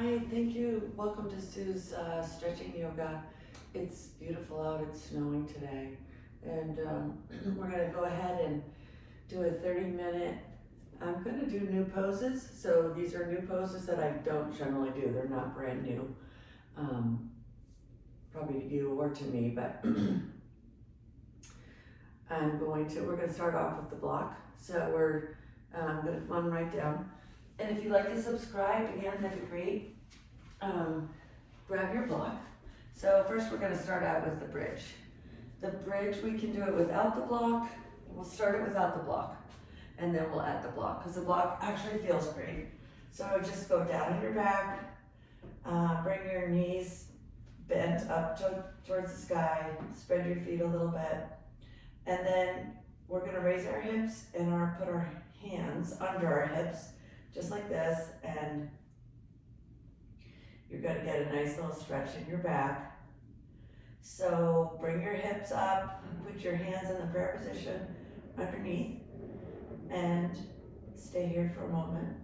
Hi, thank you. Welcome to Sue's stretching yoga. It's beautiful out, it's snowing today. And we're gonna go ahead and do a 30-minute, I'm gonna do new poses. So these are new poses that I don't generally do. They're not brand new, probably to you or to me, but we're gonna start off with the block. So we're gonna come right down. And if you'd like to subscribe, again, that'd be great. Grab your block. So first we're gonna start out with the bridge. The bridge, we can do it without the block. We'll start it without the block. And then we'll add the block, because the block actually feels great. So just go down on your back, bring your knees bent up towards the sky, spread your feet a little bit. And then we're gonna raise our hips and put our hands under our hips, just like this, and you're gonna get a nice little stretch in your back. So bring your hips up, put your hands in the prayer position underneath, and stay here for a moment.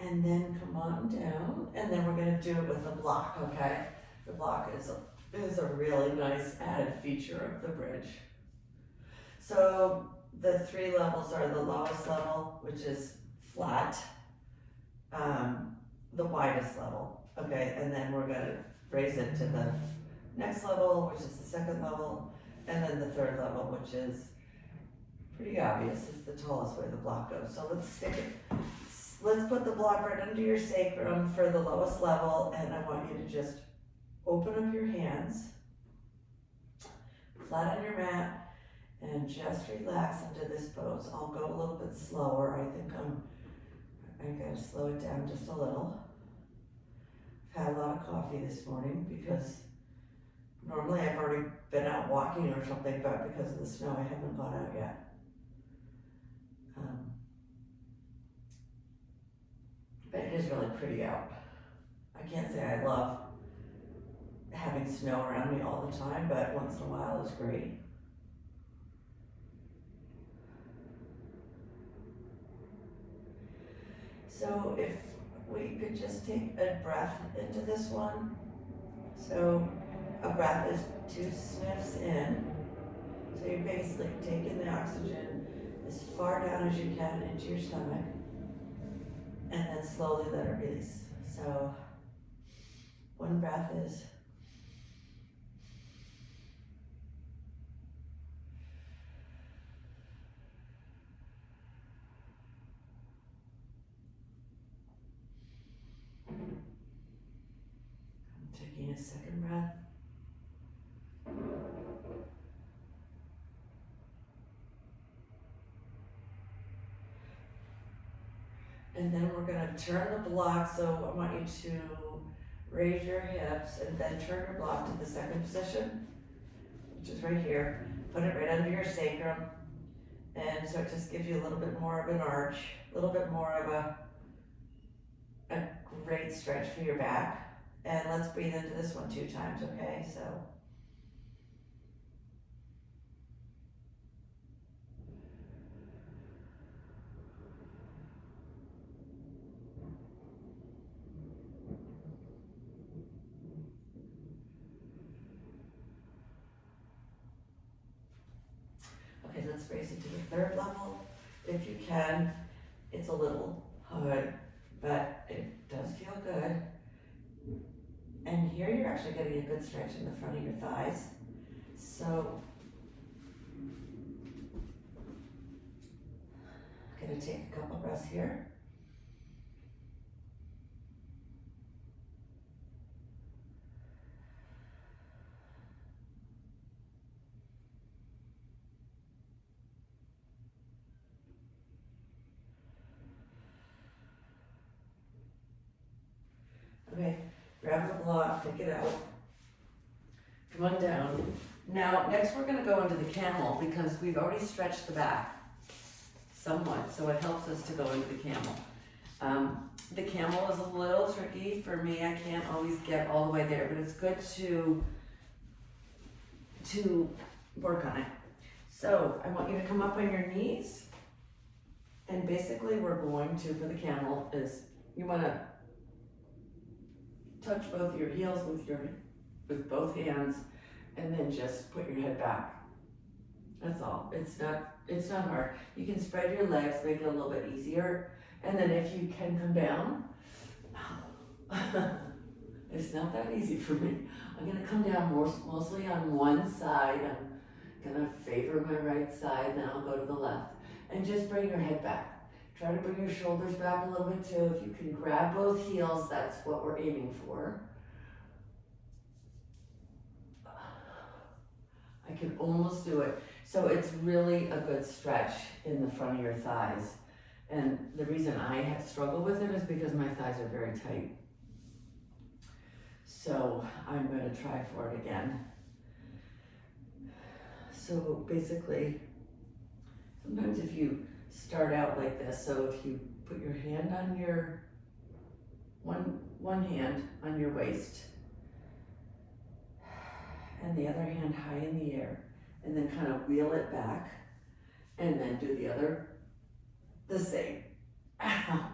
And then come on down, and then we're gonna do it with the block, okay? The block is a really nice added feature of the bridge. So the 3 levels are the lowest level, which is flat, the widest level, okay? And then we're gonna raise it to the next level, which is the 2nd level, and then the 3rd level, which is pretty obvious, it's the tallest way the block goes. So let's put the block right under your sacrum for the lowest level, and I want you to just open up your hands, flat on your mat, and just relax into this pose. I'll go a little bit slower. I think I gotta slow it down just a little. I've had a lot of coffee this morning because normally I've already been out walking or something, but because of the snow, I haven't gone out yet. But it is really pretty out. I can't say I love having snow around me all the time, but once in a while is great. So if we could just take a breath into this one. So a breath is 2 sniffs in. So you're basically taking the oxygen as far down as you can into your stomach, and then slowly let it release. So one breath is taking a 2nd breath. And then we're gonna turn the block, so I want you to raise your hips and then turn your block to the 2nd position, which is right here. Put it right under your sacrum. And so it just gives you a little bit more of an arch, a little bit more of a great stretch for your back. And let's breathe into this one 2 times, okay? So. Okay, let's raise it to the 3rd level. If you can, it's a little hard, but it does feel good. And here you're actually getting a good stretch in the front of your thighs. So, I'm gonna take a couple breaths here. Okay, grab the block, take it out. Come on down. Now, next we're gonna go into the camel because we've already stretched the back somewhat, so it helps us to go into the camel. The camel is a little tricky for me. I can't always get all the way there, but it's good to work on it. So I want you to come up on your knees, and basically we're going to, for the camel, is you wanna touch both your heels with both hands, and then just put your head back. That's all. It's not hard. You can spread your legs, make it a little bit easier, and then if you can come down, it's not that easy for me. I'm gonna come down mostly on one side. I'm gonna favor my right side, then I'll go to the left. And just bring your head back. Try to bring your shoulders back a little bit too. If you can grab both heels, that's what we're aiming for. I can almost do it. So it's really a good stretch in the front of your thighs. And the reason I struggle with it is because my thighs are very tight. So I'm going to try for it again. So basically, sometimes if you start out like this, so if you put your hand on your, one hand on your waist, and the other hand high in the air, and then kind of wheel it back, and then do the other, the same. Ow.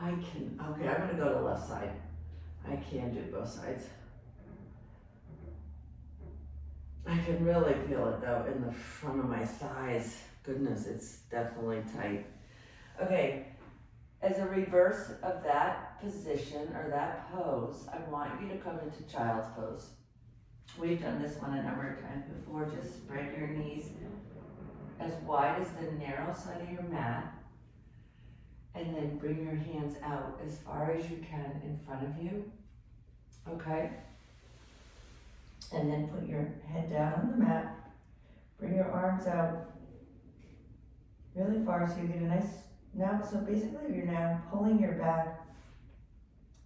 Okay, I'm gonna go to the left side. I can do both sides. I can really feel it though in the front of my thighs. Goodness, it's definitely tight. Okay, as a reverse of that position or that pose, I want you to come into child's pose. We've done this one a number of times before. Just spread your knees as wide as the narrow side of your mat, and then bring your hands out as far as you can in front of you, okay? And then put your head down on the mat, bring your arms out really far so you get a nice, so basically you're now pulling your back,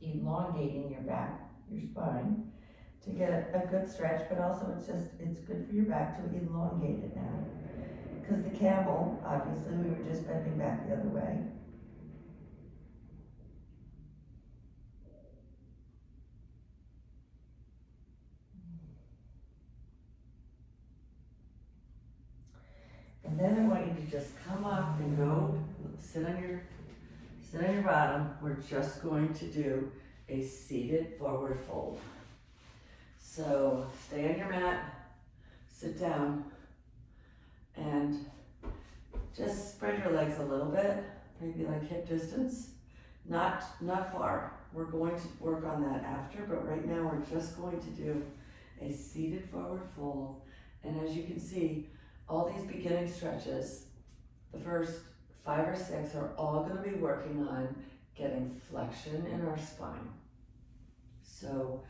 elongating your back, your spine, to get a good stretch, but also it's good for your back to elongate it now. Because the camel, obviously, we were just bending back the other way. And then I want you to just come up and go sit on your bottom. We're just going to do a seated forward fold. So stay on your mat, sit down, and just spread your legs a little bit, maybe like hip distance, not far. We're going to work on that after, but right now we're just going to do a seated forward fold. And as you can see, all these beginning stretches, the first 5 or 6 are all going to be working on getting flexion in our spine. So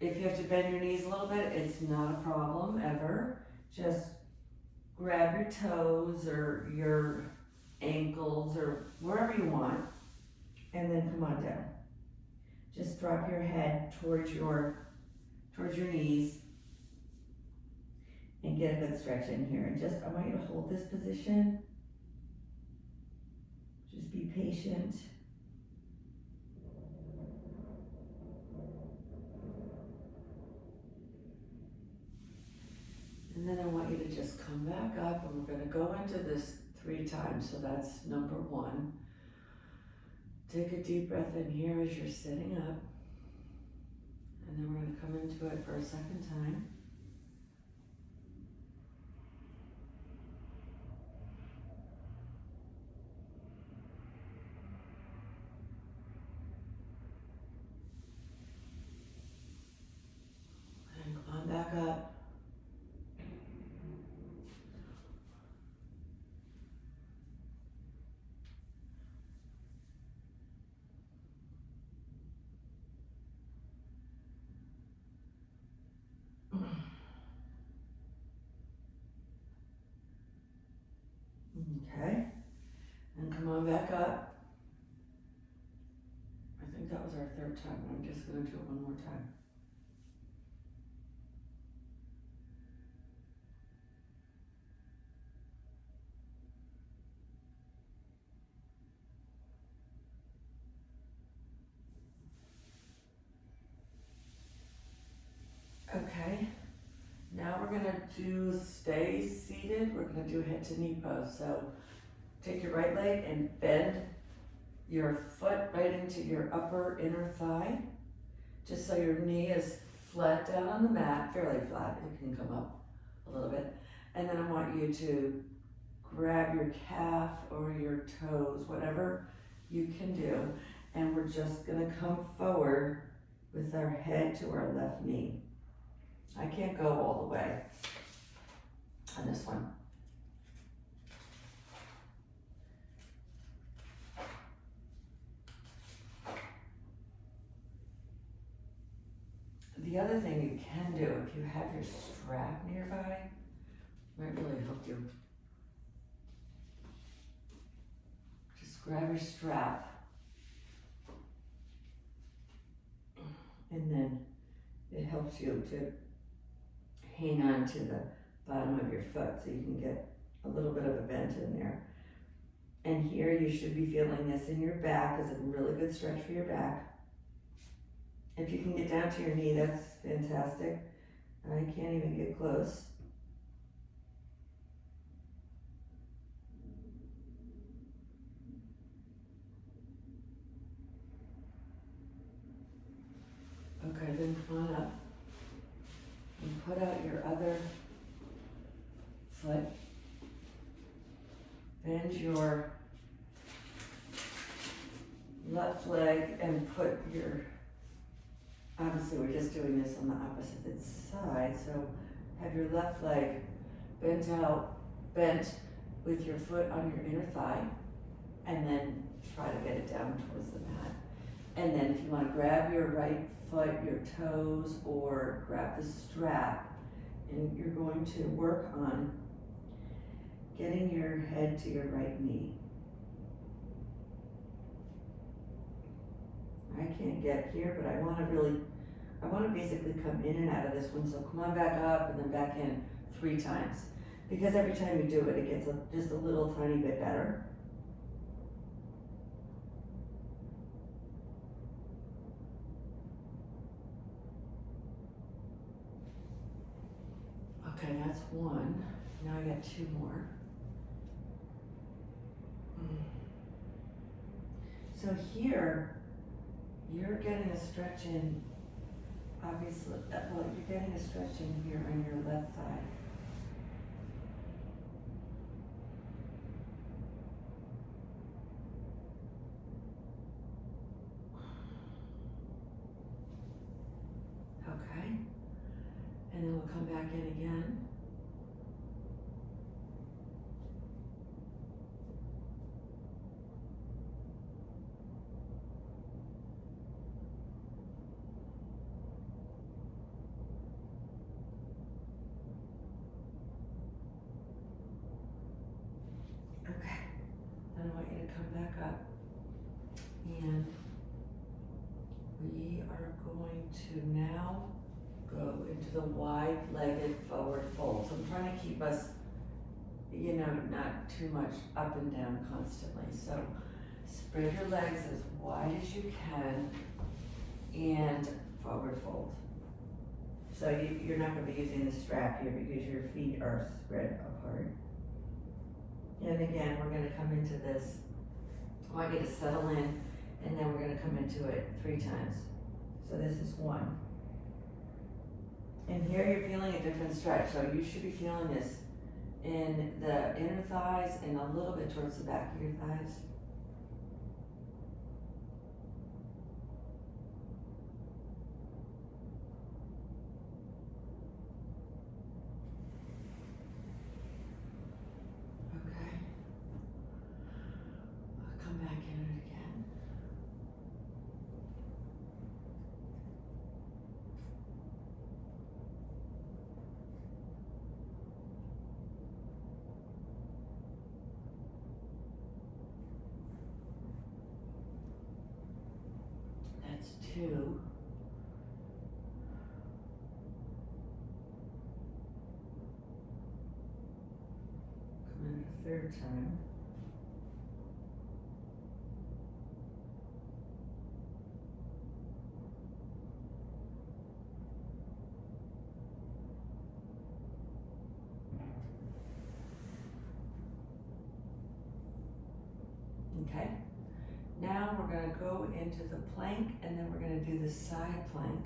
if you have to bend your knees a little bit, it's not a problem ever. Just grab your toes or your ankles or wherever you want, and then come on down. Just drop your head towards your knees and get a good stretch in here. And I want you to hold this position. Just be patient. And then I want you to just come back up, and we're going to go into this 3 times. So that's number 1. Take a deep breath in here as you're sitting up. And then we're going to come into it for a second time. And come on back up. Okay, and come on back up. I think that was our 3rd time. I'm just going to do it one more time. Okay, now we're going to stay seated. We're going to do head to knee pose. So take your right leg and bend your foot right into your upper inner thigh, just so your knee is flat down on the mat, fairly flat, it can come up a little bit. And then I want you to grab your calf or your toes, whatever you can do, and we're just gonna come forward with our head to our left knee. I can't go all the way on this one. The other thing you can do, if you have your strap nearby, might really help you. Just grab your strap, and then it helps you to hang on to the bottom of your foot so you can get a little bit of a bend in there. And here you should be feeling this in your back is a really good stretch for your back. If you can get down to your knee, that's fantastic. I can't even get close. Okay, then come on up and put out your other foot. Bend your left leg and put your, obviously we're just doing this on the opposite side, so have your left leg bent with your foot on your inner thigh, and then try to get it down towards the mat. And then if you want to grab your right foot, your toes, or grab the strap, and you're going to work on getting your head to your right knee. I can't get here, but I want to basically come in and out of this one. So come on back up and then back in 3 times. Because every time you do it, it gets just a little tiny bit better. Okay, that's one. Now I got 2 more. So here, you're getting a stretch in, obviously, well, you're getting a stretch in here on your left thigh. Okay, and then we'll come back in again. Okay, then I want you to come back up, and we are going to now go into the wide-legged forward fold. So I'm trying to keep us, not too much up and down constantly. So spread your legs as wide as you can and forward fold. So you're not going to be using the strap here because your feet are spread apart. And again, we're going to come into this. I want you to settle in, and then we're going to come into it 3 times. So this is 1. And here you're feeling a different stretch. So you should be feeling this in the inner thighs and a little bit towards the back of your thighs. That's 2. Come in a 3rd time. Okay, now down, we're gonna go into the plank, and then we're gonna do the side plank.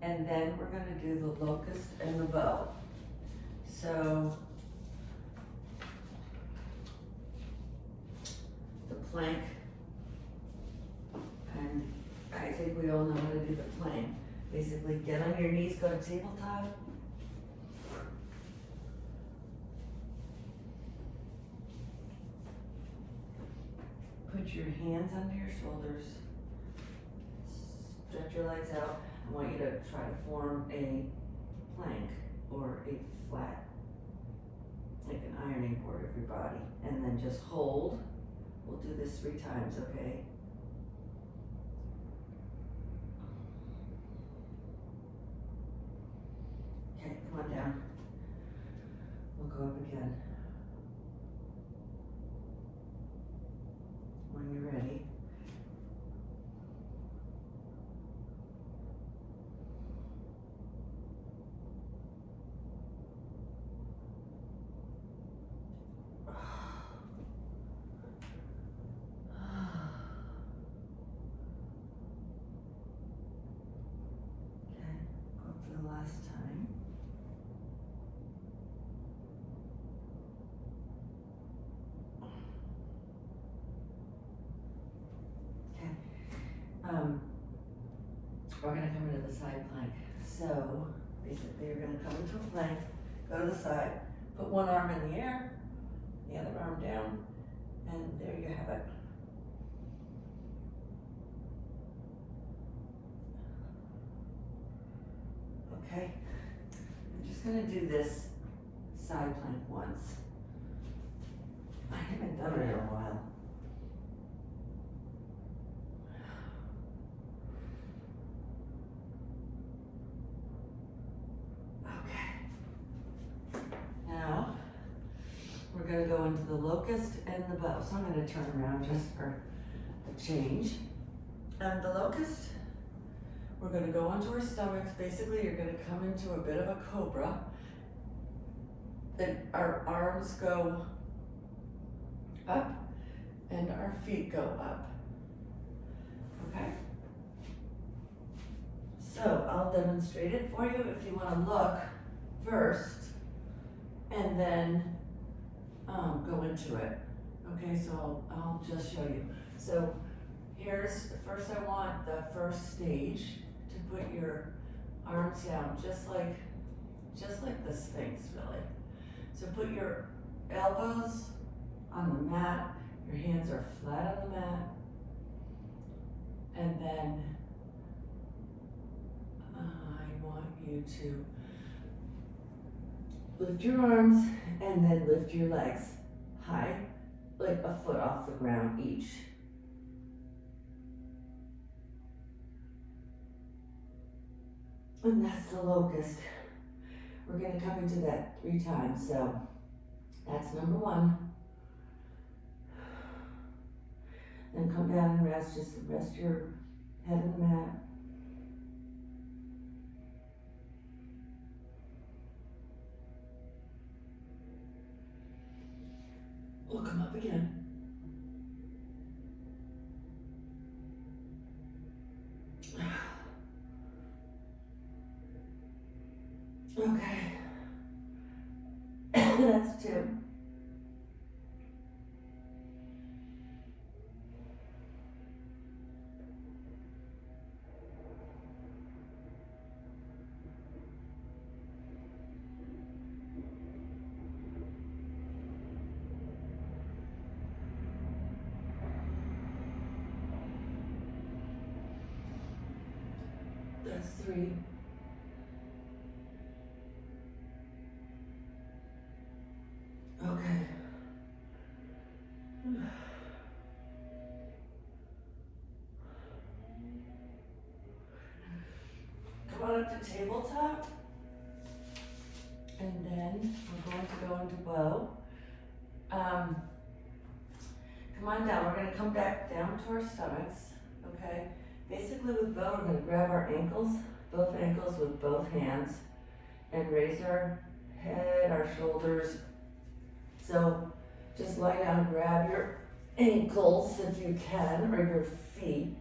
And then we're gonna do the locust and the bow. So, the plank, and I think we all know how to do the plank. Basically, get on your knees, go to tabletop. Put your hands under your shoulders. Stretch your legs out. I want you to try to form a plank or a flat, like an ironing board of your body. And then just hold. We'll do this 3 times, okay? Okay, come on down. We'll go up again. When you're ready. Last time. Okay. We're gonna come into the side plank. So basically you're gonna come into a plank, go to the side, put one arm in the air, the other arm down, and there you have it. Okay, I'm just gonna do this side plank once. I haven't done it in a while. Okay. Now, we're gonna go into the locust and the bow. So I'm gonna turn around just for a change. And the locust, we're gonna go onto our stomachs. Basically, you're gonna come into a bit of a cobra. Then our arms go up and our feet go up. Okay? So I'll demonstrate it for you if you wanna look first and then go into it. Okay, so I'll just show you. So here's, first I want the first stage to put your arms down, just like the Sphinx, really. So put your elbows on the mat, your hands are flat on the mat, and then I want you to lift your arms and then lift your legs high, like a foot off the ground each. And that's the locust. We're gonna come into that 3 times, so that's number 1. Then come down and rest, just rest your head on the mat. We'll come up again. Okay. That's 2. That's 3. Okay. Come on up to tabletop. And then we're going to go into bow. Come on down. We're going to come back down to our stomachs. Okay? Basically with bow, we're going to grab our ankles, both ankles with both hands, and raise our head, our shoulders. So just lie down, grab your ankles if you can, or your feet,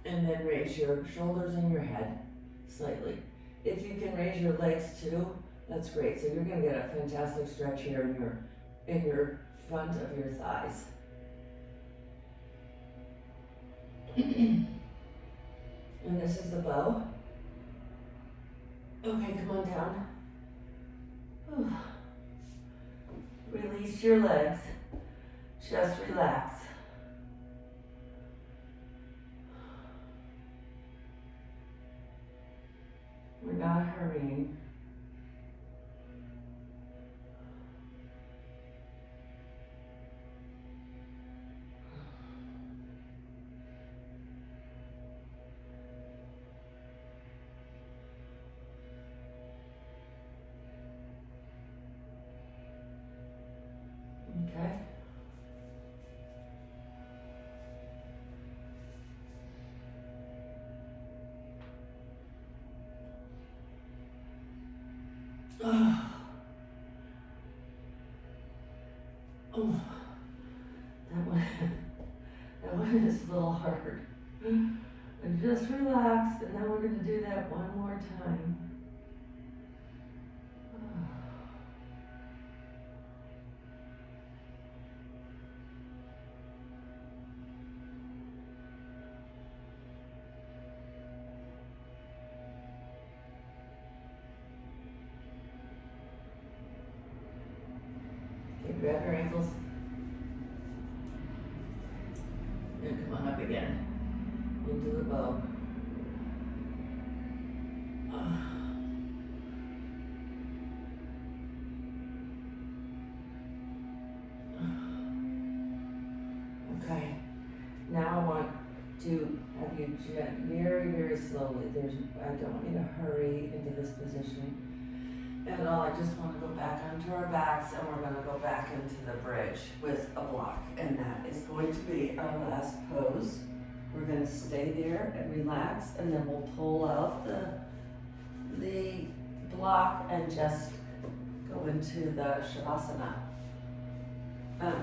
and then raise your shoulders and your head slightly. If you can raise your legs too, that's great. So you're gonna get a fantastic stretch here in your front of your thighs. And this is the bow. Okay, come on down. Whew. Release your legs. Just relax. We're not hurrying. Okay. Oh, oh, that one is a little hard. And just relax, and then we're gonna do that one more time. Okay, grab your ankles. And come on up again. Into the bow. Okay, now I want to have you very, very slowly. I don't want you to hurry into this position at all. I just want to go back onto our backs, and we're going to go back into the bridge with a block. And that is going to be our last pose. We're going to stay there and relax, and then we'll pull out the block and just go into the Shavasana.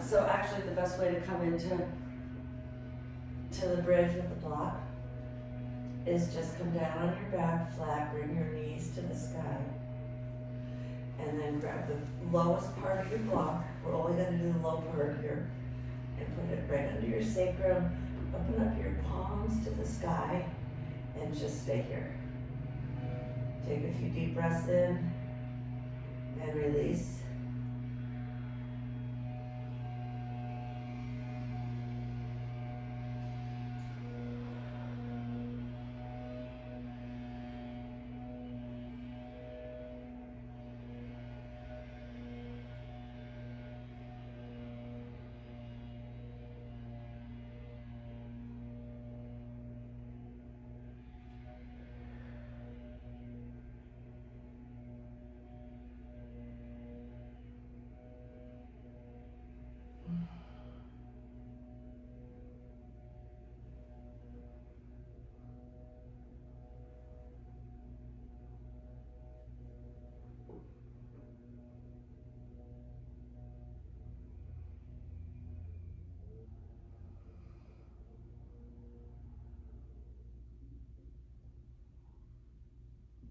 So actually the best way to come into the bridge with the block is just come down on your back flat, bring your knees to the sky, and then grab the lowest part of your block. We're only going to do the low part here, and put it right under your sacrum. Open up your palms to the sky and just stay here. Take a few deep breaths in and release.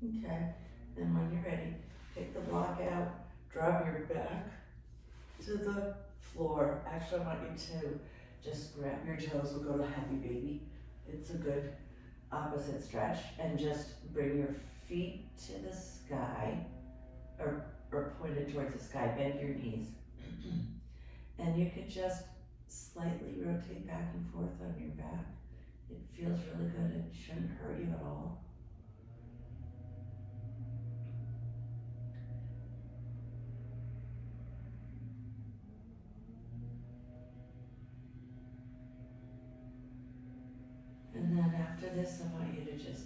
Okay, and when you're ready, take the block out, drop your back to the floor. Actually, I want you to just grab your toes. We'll go to Happy Baby. It's a good opposite stretch. And just bring your feet to the sky, or pointed towards the sky. Bend your knees. And you could just slightly rotate back and forth on your back. It feels really good. It shouldn't hurt you at all. And then after this, I want you to just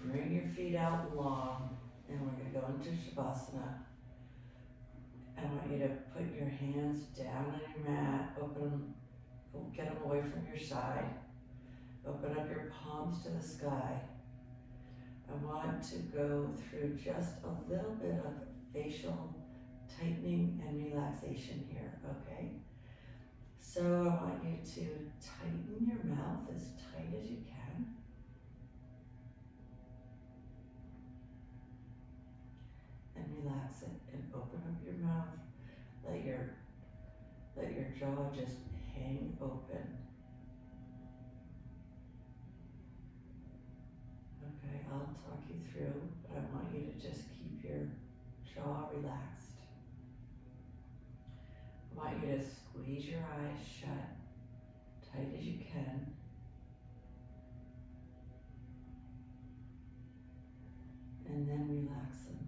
bring your feet out long, and we're going to go into Shavasana. I want you to put your hands down on your mat, get them away from your side. Open up your palms to the sky. I want to go through just a little bit of facial tightening and relaxation here, okay? So I want you to tighten your mouth as tight as you can. And relax it and open up your mouth. Let your jaw just hang open. Okay, I'll talk you through, but I want you to just keep your jaw relaxed. I want you to squeeze your eyes shut, tight as you can. And then relax them.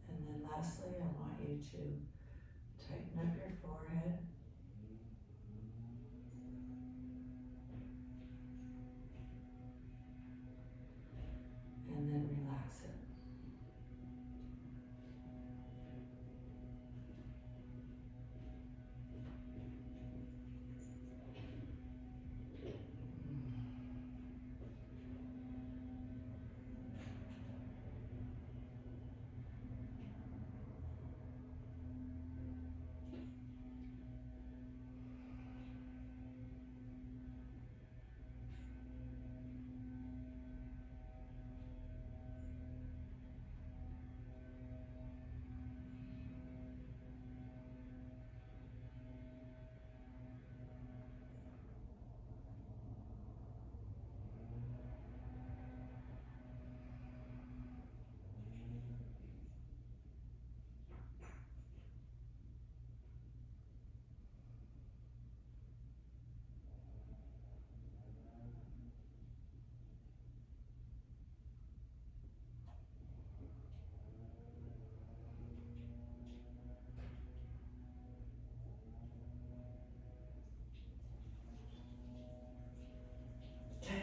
And then lastly, I want you to tighten up your forehead. And then relax it. Okay,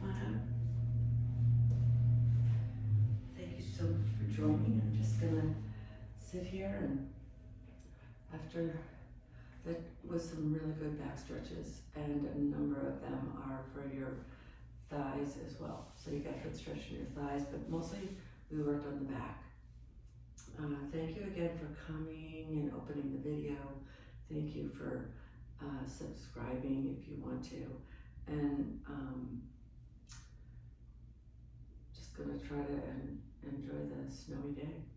come on up. Thank you so much for joining. I'm just gonna sit here, and after that was some really good back stretches, and a number of them are for your thighs as well. So you got good stretch in your thighs, but mostly we worked on the back. Thank you again for coming and opening the video. Thank you for subscribing if you want to. And just gonna try to enjoy the snowy day.